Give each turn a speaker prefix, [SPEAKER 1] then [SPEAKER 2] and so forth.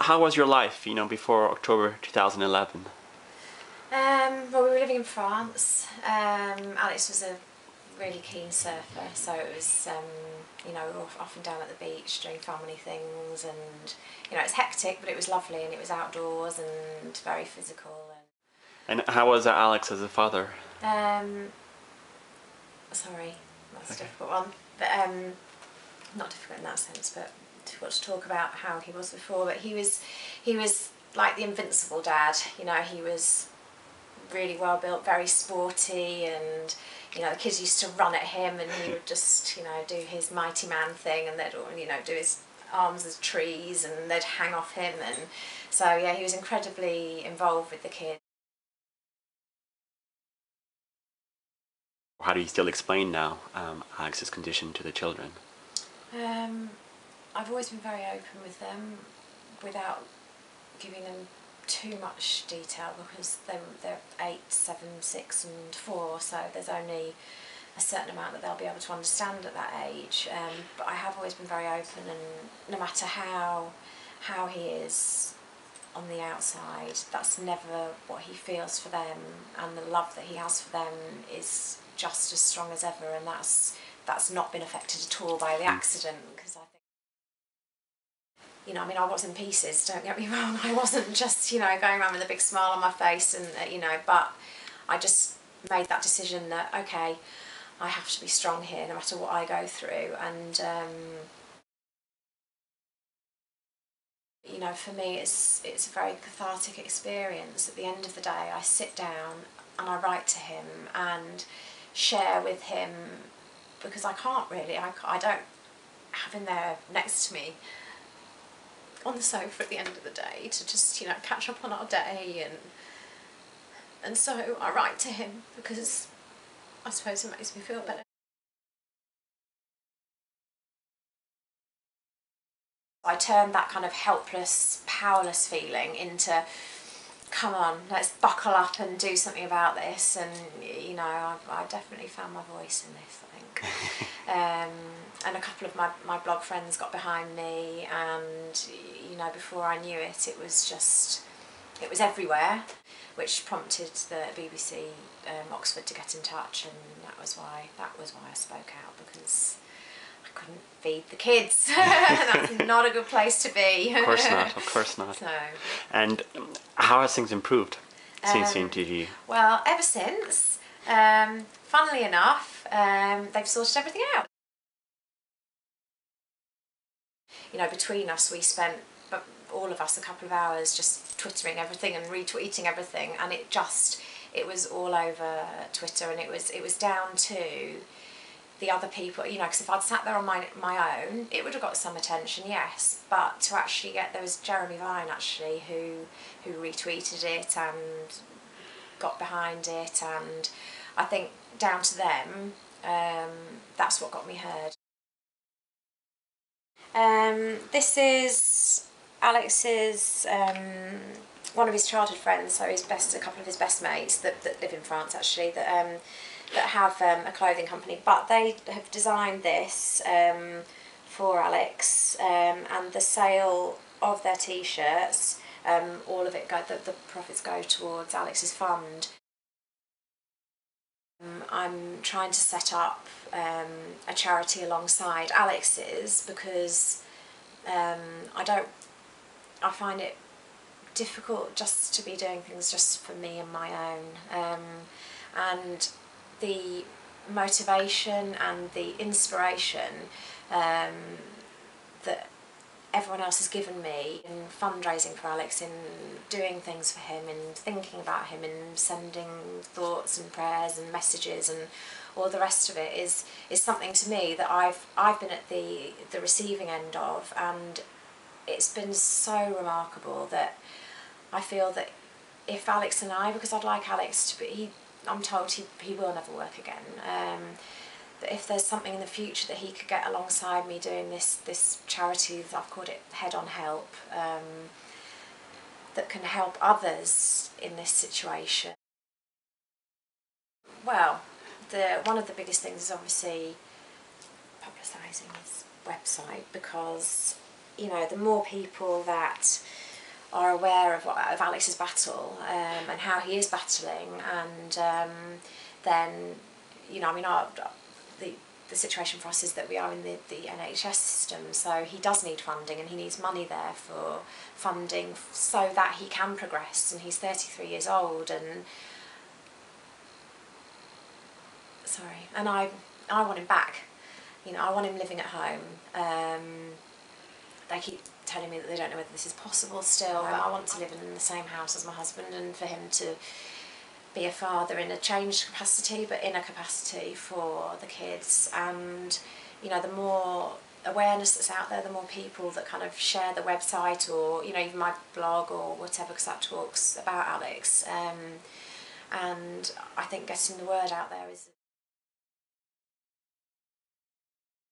[SPEAKER 1] How was your life, before October 2011?
[SPEAKER 2] Well, we were living in France. Alex was a really keen surfer, so it was, we were off and down at the beach doing family things, and it's hectic, but it was lovely, and it was outdoors and very physical.
[SPEAKER 1] And how was Alex as a father?
[SPEAKER 2] Sorry, that's
[SPEAKER 1] Okay.
[SPEAKER 2] a difficult one, but not difficult in that sense, but difficult to talk about how he was before. But he was like the invincible dad. He was really well built, very sporty, and the kids used to run at him, and he would just do his mighty man thing, and they'd all do his arms as trees, and they'd hang off him, and so yeah, he was incredibly involved with the kids.
[SPEAKER 1] How do you still explain now Alex's condition to the children?
[SPEAKER 2] I've always been very open with them without giving them too much detail, because they're 8, 7, 6 and 4, so there's only a certain amount that they'll be able to understand at that age. But I have always been very open, and no matter how he is on the outside, that's never what he feels for them, and the love that he has for them is just as strong as ever, and that's not been affected at all by the accident. Because I think, I was in pieces, don't get me wrong. I wasn't just, going around with a big smile on my face, and, but I just made that decision that, okay, I have to be strong here no matter what I go through. And, for me, it's a very cathartic experience. At the end of the day, I sit down and I write to him and share with him, because I can't really, I don't have him there next to me on the sofa at the end of the day to just catch up on our day, and so I write to him because I suppose it makes me feel better. I turned that kind of helpless, powerless feeling into, come on, let's buckle up and do something about this. And I definitely found my voice in this, I think. And a couple of my blog friends got behind me, and before I knew it, it was everywhere, which prompted the BBC Oxford to get in touch, and that was why I spoke out, because I couldn't feed the kids. That's not a good place to be.
[SPEAKER 1] Of course not, of course not.
[SPEAKER 2] So.
[SPEAKER 1] And how has things improved since the interview?
[SPEAKER 2] Well, ever since, funnily enough, they've sorted everything out. Between us, we spent, all of us, a couple of hours just twittering everything and retweeting everything, and it was all over Twitter, and it was down to the other people, because if I'd sat there on my own, it would have got some attention, yes, but to actually there was Jeremy Vine actually who retweeted it and got behind it, and I think down to them, that's what got me heard. This is Alex's, one of his childhood friends, so a couple of his best mates that live in France actually, that have a clothing company, but they have designed this for Alex, and the sale of their t-shirts, all of it the profits go towards Alex's fund. I'm trying to set up a charity alongside Alex's, because I find it difficult just to be doing things just for me and my own, and the motivation and the inspiration that everyone else has given me in fundraising for Alex, in doing things for him, in thinking about him, in sending thoughts and prayers and messages and all the rest of it is something to me that I've been at the receiving end of, and it's been so remarkable that I feel that if Alex and I, because I'd like Alex to be, I'm told he will never work again, that if there's something in the future that he could get alongside me doing this charity, I've called it Head On Help, that can help others in this situation. Well, one of the biggest things is obviously publicising his website, because the more people that are aware of Alex's battle and how he is battling, and then, you know, I mean, the situation for us is that we are in the NHS system, so he does need funding, and he needs money there for funding so that he can progress, and he's 33 years old, and I want him back. You know, I want him living at home. They keep telling me that they don't know whether this is possible still, but I want to live in the same house as my husband, and for him to be a father in a changed capacity, but in a capacity for the kids. And, you know, the more awareness that's out there, the more people that kind of share the website, or, you know, even my blog or whatever, because that talks about Alex. And I think getting the word out there is